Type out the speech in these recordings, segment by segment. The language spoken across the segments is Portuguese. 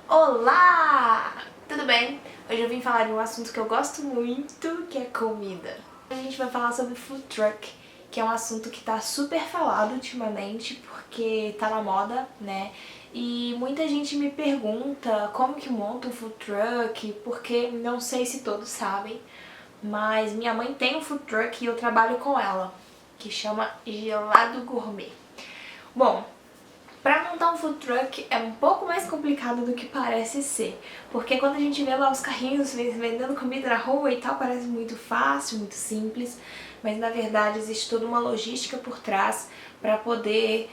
Olá! Tudo bem? Hoje eu vim falar de um assunto que eu gosto muito, que é comida. A gente vai falar sobre food truck, que é um assunto que tá super falado ultimamente, porque tá na moda, né? E muita gente me pergunta como que monta um food truck, porque não sei se todos sabem, mas minha mãe tem um food truck e eu trabalho com ela, que chama Gelado Gourmet. Bom, para montar um food truck é um pouco mais complicado do que parece ser, porque quando a gente vê lá os carrinhos vendendo comida na rua e tal, parece muito fácil, muito simples, mas na verdade existe toda uma logística por trás para poder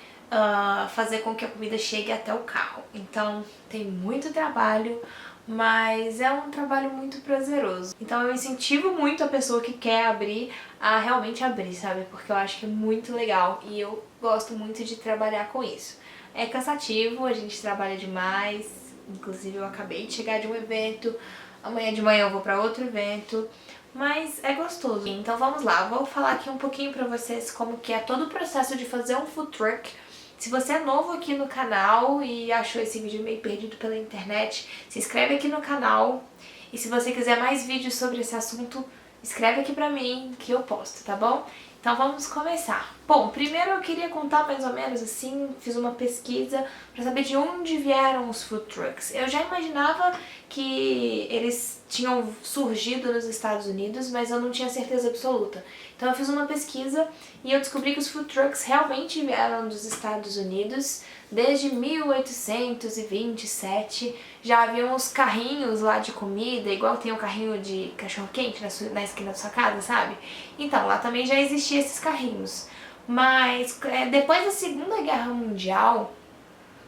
fazer com que a comida chegue até o carro. Então tem muito trabalho, mas é um trabalho muito prazeroso. Então eu incentivo muito a pessoa que quer abrir a realmente abrir, sabe? Porque eu acho que é muito legal e eu gosto muito de trabalhar com isso. É cansativo, a gente trabalha demais, inclusive eu acabei de chegar de um evento, amanhã de manhã eu vou para outro evento, mas é gostoso. Então vamos lá, vou falar aqui um pouquinho pra vocês como que é todo o processo de fazer um food truck. Se você é novo aqui no canal e achou esse vídeo meio perdido pela internet, se inscreve aqui no canal. E se você quiser mais vídeos sobre esse assunto, escreve aqui pra mim que eu posto, tá bom? Então vamos começar. Bom, primeiro eu queria contar mais ou menos assim, fiz uma pesquisa para saber de onde vieram os food trucks. Eu já imaginava que eles tinham surgido nos Estados Unidos, mas eu não tinha certeza absoluta. Então eu fiz uma pesquisa e eu descobri que os food trucks realmente vieram dos Estados Unidos. Desde 1827 já haviam os carrinhos lá de comida, igual tem o carrinho de cachorro-quente na esquina da sua casa, sabe? Então, lá também já existiam esses carrinhos. Mas depois da Segunda Guerra Mundial,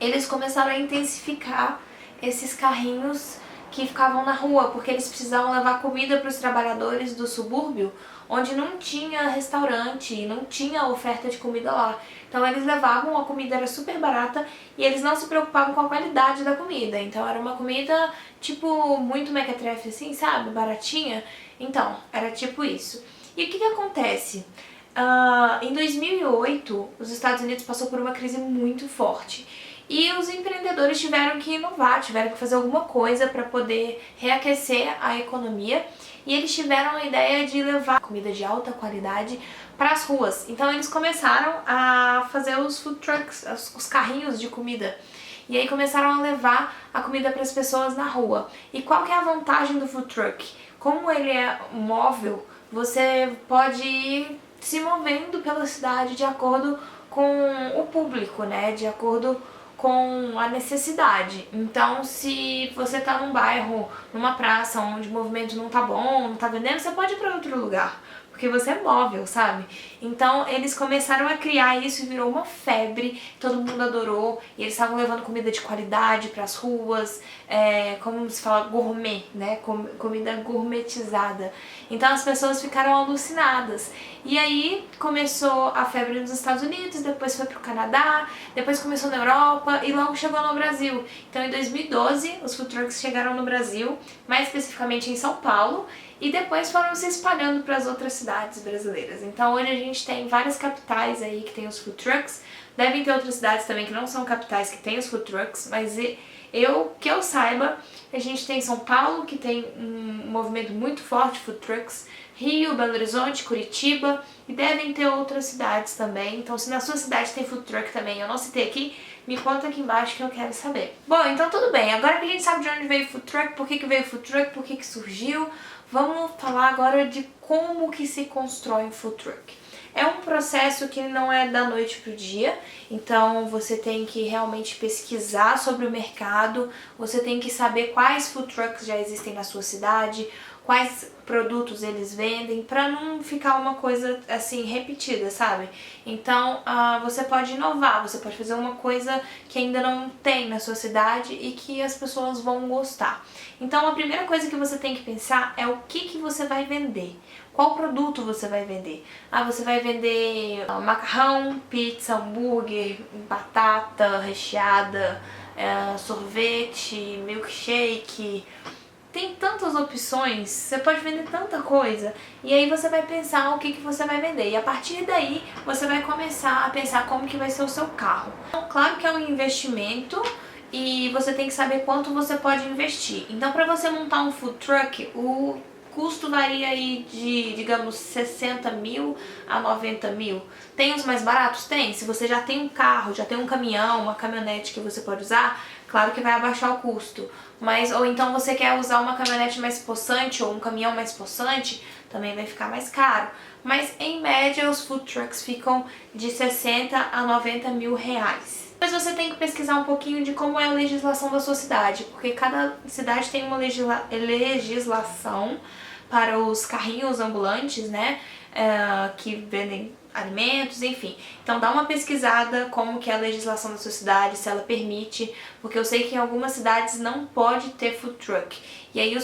eles começaram a intensificar esses carrinhos que ficavam na rua, porque eles precisavam levar comida para os trabalhadores do subúrbio, onde não tinha restaurante e não tinha oferta de comida lá. Então eles levavam, a comida era super barata e eles não se preocupavam com a qualidade da comida. Então era uma comida tipo muito mequetrefe assim, sabe? Baratinha. Então, era tipo isso. E o que acontece? Em 2008, os Estados Unidos passou por uma crise muito forte. E os empreendedores tiveram que inovar, tiveram que fazer alguma coisa para poder reaquecer a economia. E eles tiveram a ideia de levar comida de alta qualidade para as ruas. Então eles começaram a fazer os food trucks, os carrinhos de comida. E aí começaram a levar a comida para as pessoas na rua. E qual que é a vantagem do food truck? Como ele é móvel, você pode ir se movendo pela cidade de acordo com o público, né? De acordo com a necessidade. Então, se você tá num bairro, numa praça onde o movimento não tá bom, não tá vendendo, você pode ir pra outro lugar, porque você é móvel, sabe? Então, eles começaram a criar isso e virou uma febre, todo mundo adorou, e eles estavam levando comida de qualidade pras ruas, como se fala, gourmet, né? Comida gourmetizada. Então, as pessoas ficaram alucinadas. E aí, começou a febre nos Estados Unidos, depois foi pro Canadá, depois começou na Europa e logo chegou no Brasil. Então, em 2012, os food trucks chegaram no Brasil, mais especificamente em São Paulo, e depois foram se espalhando para as outras cidades brasileiras. Então hoje a gente tem várias capitais aí que tem os food trucks, devem ter outras cidades também que não são capitais que tem os food trucks, mas que eu saiba, a gente tem São Paulo, que tem um movimento muito forte de food trucks, Rio, Belo Horizonte, Curitiba, e devem ter outras cidades também. Então se na sua cidade tem food truck também, eu não citei aqui, me conta aqui embaixo que eu quero saber. Bom, então tudo bem, agora que a gente sabe de onde veio o food truck, por que veio o food truck, por que surgiu, vamos falar agora de como que se constrói um food truck. É um processo que não é da noite pro dia, então você tem que realmente pesquisar sobre o mercado, você tem que saber quais food trucks já existem na sua cidade, quais produtos eles vendem, pra não ficar uma coisa assim repetida, sabe? Então você pode inovar, você pode fazer uma coisa que ainda não tem na sua cidade e que as pessoas vão gostar. Então a primeira coisa que você tem que pensar é o que você vai vender. Qual produto você vai vender? Você vai vender macarrão, pizza, hambúrguer, batata recheada, sorvete, milkshake. Tem tantas opções, você pode vender tanta coisa, e aí você vai pensar o que você vai vender, e a partir daí você vai começar a pensar como que vai ser o seu carro. Então, claro que é um investimento e você tem que saber quanto você pode investir. Então, para você montar um food truck, o custo varia aí de, digamos, 60 mil a 90 mil. Tem os mais baratos? Tem. Se você já tem um carro, já tem um caminhão, uma caminhonete que você pode usar, claro que vai abaixar o custo. Mas, ou então você quer usar uma caminhonete mais possante ou um caminhão mais possante, também vai ficar mais caro. Mas, em média, os food trucks ficam de 60 a 90 mil reais. Mas você tem que pesquisar um pouquinho de como é a legislação da sua cidade, porque cada cidade tem uma legislação para os carrinhos ambulantes, né, que vendem alimentos, enfim. Então dá uma pesquisada como que é a legislação da sua cidade, se ela permite, porque eu sei que em algumas cidades não pode ter food truck. E aí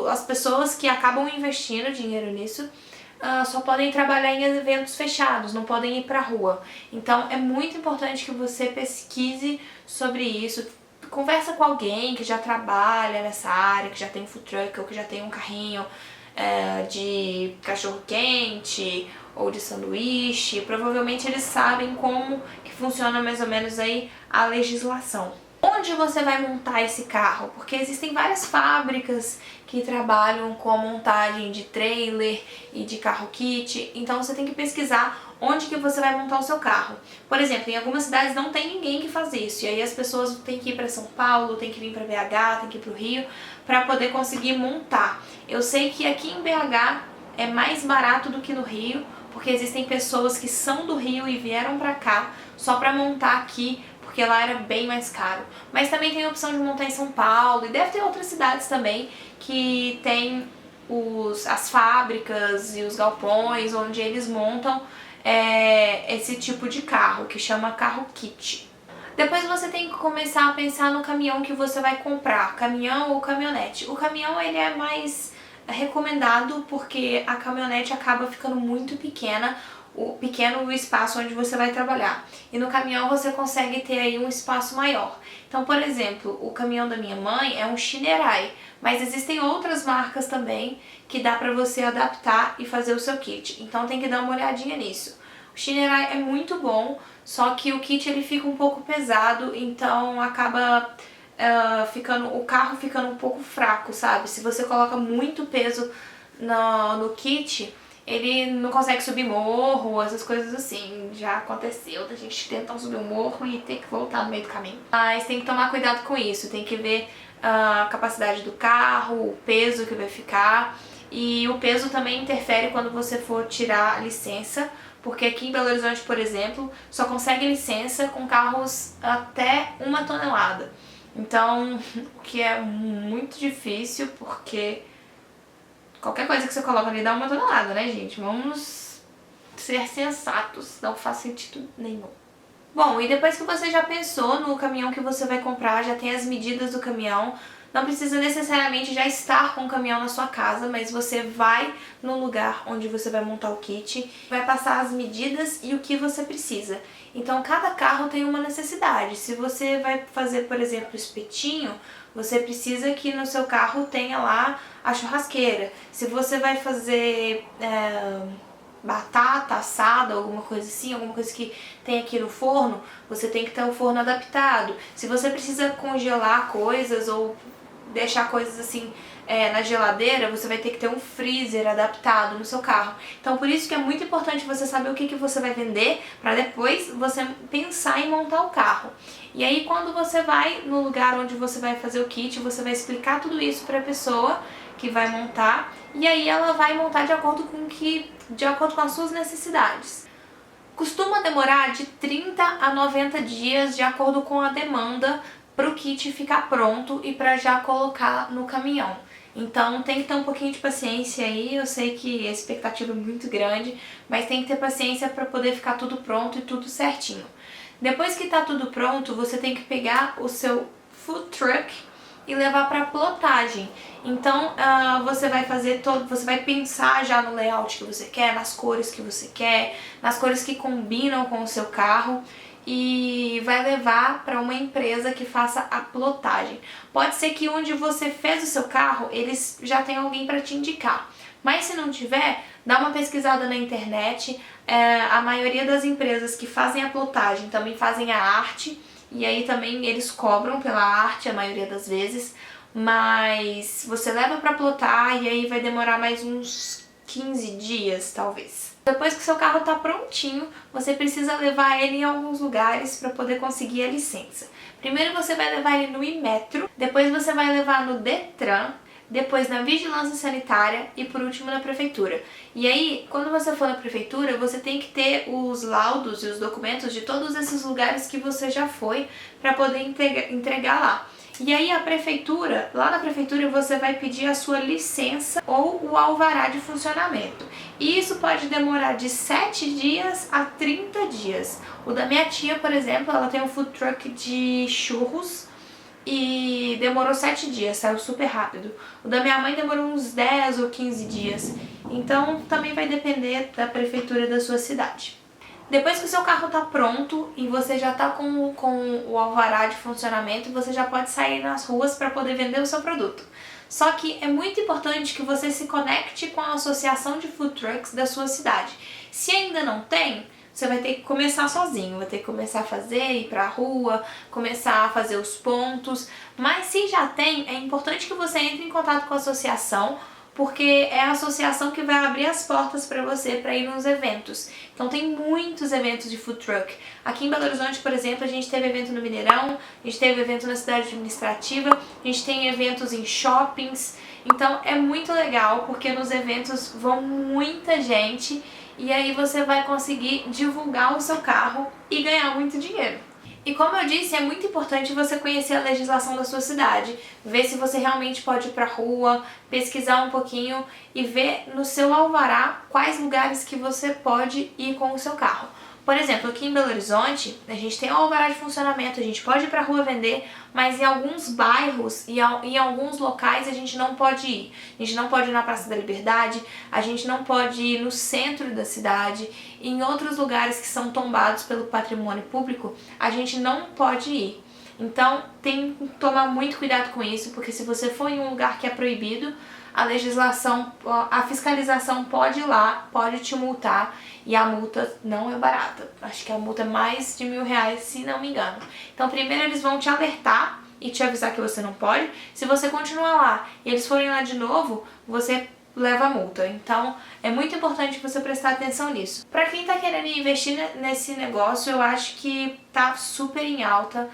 as pessoas que acabam investindo dinheiro nisso só podem trabalhar em eventos fechados, não podem ir pra rua. Então é muito importante que você pesquise sobre isso, conversa com alguém que já trabalha nessa área, que já tem um food truck ou que já tem um carrinho de cachorro-quente ou de sanduíche. Provavelmente eles sabem como que funciona mais ou menos aí a legislação. Onde você vai montar esse carro? Porque existem várias fábricas que trabalham com a montagem de trailer e de carro kit, então você tem que pesquisar onde que você vai montar o seu carro. Por exemplo, em algumas cidades não tem ninguém que faz isso, e aí as pessoas têm que ir para São Paulo, têm que vir para BH, têm que ir para o Rio, para poder conseguir montar. Eu sei que aqui em BH é mais barato do que no Rio, porque existem pessoas que são do Rio e vieram para cá só para montar aqui, porque lá era bem mais caro. Mas também tem a opção de montar em São Paulo, e deve ter outras cidades também que tem as fábricas e os galpões onde eles montam esse tipo de carro, que chama carro kit. Depois você tem que começar a pensar no caminhão que você vai comprar, caminhão ou caminhonete. O caminhão ele é mais recomendado porque a caminhonete acaba ficando muito pequeno o espaço onde você vai trabalhar. E no caminhão você consegue ter aí um espaço maior. Então, por exemplo, o caminhão da minha mãe é um Shinerai, mas existem outras marcas também que dá pra você adaptar e fazer o seu kit. Então tem que dar uma olhadinha nisso. O Shinerai é muito bom, só que o kit ele fica um pouco pesado, então acaba o carro ficando um pouco fraco, sabe? Se você coloca muito peso no kit, ele não consegue subir morro, essas coisas assim. Já aconteceu da gente tentar subir um morro e ter que voltar no meio do caminho. Mas tem que tomar cuidado com isso, tem que ver a capacidade do carro, o peso que vai ficar. E o peso também interfere quando você for tirar a licença, porque aqui em Belo Horizonte, por exemplo, só consegue licença com carros até 1 tonelada. Então, o que é muito difícil, porque qualquer coisa que você coloca ali dá 1 tonelada, né, gente? Vamos ser sensatos, não faz sentido nenhum. Bom, e depois que você já pensou no caminhão que você vai comprar, já tem as medidas do caminhão, não precisa necessariamente já estar com o caminhão na sua casa, mas você vai no lugar onde você vai montar o kit, vai passar as medidas e o que você precisa. Então, cada carro tem uma necessidade. Se você vai fazer, por exemplo, espetinho, você precisa que no seu carro tenha lá a churrasqueira. Se você vai fazer batata assada, alguma coisa assim, alguma coisa que tem aqui no forno, você tem que ter o forno adaptado. Se você precisa congelar coisas ou deixar coisas assim na geladeira, você vai ter que ter um freezer adaptado no seu carro. Então por isso que é muito importante você saber o que você vai vender, para depois você pensar em montar o carro. E aí quando você vai no lugar onde você vai fazer o kit, você vai explicar tudo isso para a pessoa que vai montar, e aí ela vai montar de acordo com as suas necessidades. Costuma demorar de 30 a 90 dias de acordo com a demanda para o kit ficar pronto e para já colocar no caminhão. Então tem que ter um pouquinho de paciência aí, eu sei que a expectativa é muito grande, mas tem que ter paciência para poder ficar tudo pronto e tudo certinho. Depois que está tudo pronto, você tem que pegar o seu food truck e levar para plotagem. Então você vai pensar já no layout que você quer, nas cores que você quer, nas cores que combinam com o seu carro, e vai levar para uma empresa que faça a plotagem. Pode ser que onde você fez o seu carro, eles já tenham alguém para te indicar. Mas se não tiver, dá uma pesquisada na internet. A maioria das empresas que fazem a plotagem também fazem a arte, e aí também eles cobram pela arte a maioria das vezes, mas você leva pra plotar e aí vai demorar mais uns 15 dias, talvez. Depois que o seu carro tá prontinho, você precisa levar ele em alguns lugares para poder conseguir a licença. Primeiro você vai levar ele no Inmetro, depois você vai levar no Detran, depois na Vigilância Sanitária e por último na Prefeitura. E aí, quando você for na Prefeitura, você tem que ter os laudos e os documentos de todos esses lugares que você já foi para poder entregar lá. E aí a prefeitura, lá na prefeitura você vai pedir a sua licença ou o alvará de funcionamento. E isso pode demorar de 7 dias a 30 dias. O da minha tia, por exemplo, ela tem um food truck de churros e demorou 7 dias, saiu super rápido. O da minha mãe demorou uns 10 ou 15 dias. Então também vai depender da prefeitura da sua cidade. Depois que o seu carro está pronto e você já está com o alvará de funcionamento, você já pode sair nas ruas para poder vender o seu produto. Só que é muito importante que você se conecte com a associação de food trucks da sua cidade. Se ainda não tem, você vai ter que começar sozinho, vai ter que começar a fazer, ir pra rua, começar a fazer os pontos. Mas se já tem, é importante que você entre em contato com a associação, porque é a associação que vai abrir as portas para você para ir nos eventos. Então tem muitos eventos de food truck. Aqui em Belo Horizonte, por exemplo, a gente teve evento no Mineirão, a gente teve evento na cidade administrativa, a gente tem eventos em shoppings. Então é muito legal porque nos eventos vão muita gente e aí você vai conseguir divulgar o seu carro e ganhar muito dinheiro. E como eu disse, é muito importante você conhecer a legislação da sua cidade, ver se você realmente pode ir pra rua, pesquisar um pouquinho e ver no seu alvará quais lugares que você pode ir com o seu carro. Por exemplo, aqui em Belo Horizonte, a gente tem o alvará de funcionamento, a gente pode ir pra rua vender, mas em alguns bairros e em alguns locais a gente não pode ir. A gente não pode ir na Praça da Liberdade, a gente não pode ir no centro da cidade, e em outros lugares que são tombados pelo patrimônio público, a gente não pode ir. Então, tem que tomar muito cuidado com isso, porque se você for em um lugar que é proibido, a legislação, a fiscalização pode ir lá, pode te multar e a multa não é barata. Acho que a multa é mais de R$1.000, se não me engano. Então primeiro eles vão te alertar e te avisar que você não pode. Se você continuar lá e eles forem lá de novo, você leva a multa. Então é muito importante você prestar atenção nisso. Pra quem tá querendo investir nesse negócio, eu acho que tá super em alta.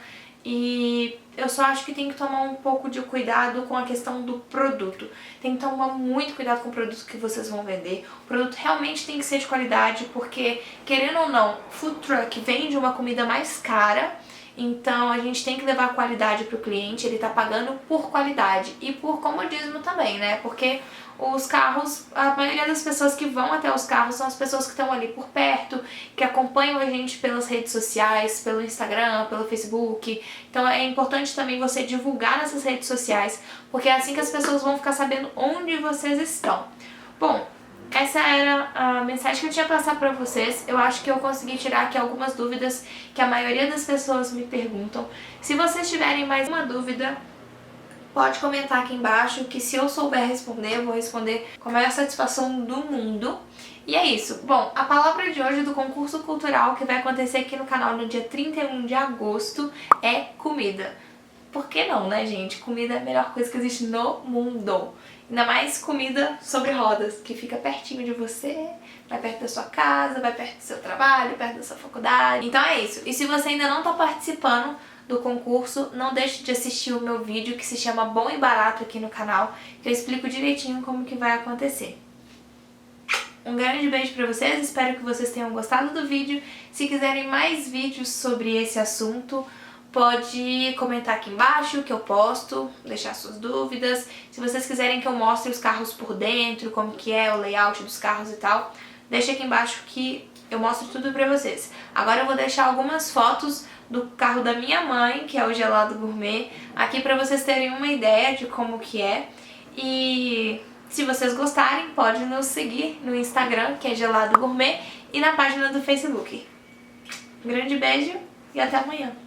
E eu só acho que tem que tomar um pouco de cuidado com a questão do produto. Tem que tomar muito cuidado com o produto que vocês vão vender. O produto realmente tem que ser de qualidade, porque, querendo ou não, food truck vende uma comida mais cara, então a gente tem que levar qualidade para o cliente, ele tá pagando por qualidade e por comodismo também, né? Porque os carros, a maioria das pessoas que vão até os carros são as pessoas que estão ali por perto, que acompanham a gente pelas redes sociais, pelo Instagram, pelo Facebook. Então é importante também você divulgar nessas redes sociais, porque é assim que as pessoas vão ficar sabendo onde vocês estão. Bom, essa era a mensagem que eu tinha pra passar pra vocês. Eu acho que eu consegui tirar aqui algumas dúvidas que a maioria das pessoas me perguntam. Se vocês tiverem mais uma dúvida, pode comentar aqui embaixo, que se eu souber responder, eu vou responder com a maior satisfação do mundo. E é isso. Bom, a palavra de hoje do concurso cultural que vai acontecer aqui no canal no dia 31 de agosto é comida. Por que não, né, gente? Comida é a melhor coisa que existe no mundo. Ainda mais comida sobre rodas, que fica pertinho de você, vai perto da sua casa, vai perto do seu trabalho, perto da sua faculdade. Então é isso. E se você ainda não tá participando do concurso, não deixe de assistir o meu vídeo que se chama Bom e Barato aqui no canal, que eu explico direitinho como que vai acontecer. Um grande beijo pra vocês, espero que vocês tenham gostado do vídeo. Se quiserem mais vídeos sobre esse assunto, pode comentar aqui embaixo que eu posto, deixar suas dúvidas. Se vocês quiserem que eu mostre os carros por dentro, como que é o layout dos carros e tal, deixa aqui embaixo que eu mostro tudo pra vocês. Agora eu vou deixar algumas fotos do carro da minha mãe, que é o Gelado Gourmet, aqui pra vocês terem uma ideia de como que é. E se vocês gostarem, pode nos seguir no Instagram, que é Gelado Gourmet, e na página do Facebook. Um grande beijo e até amanhã!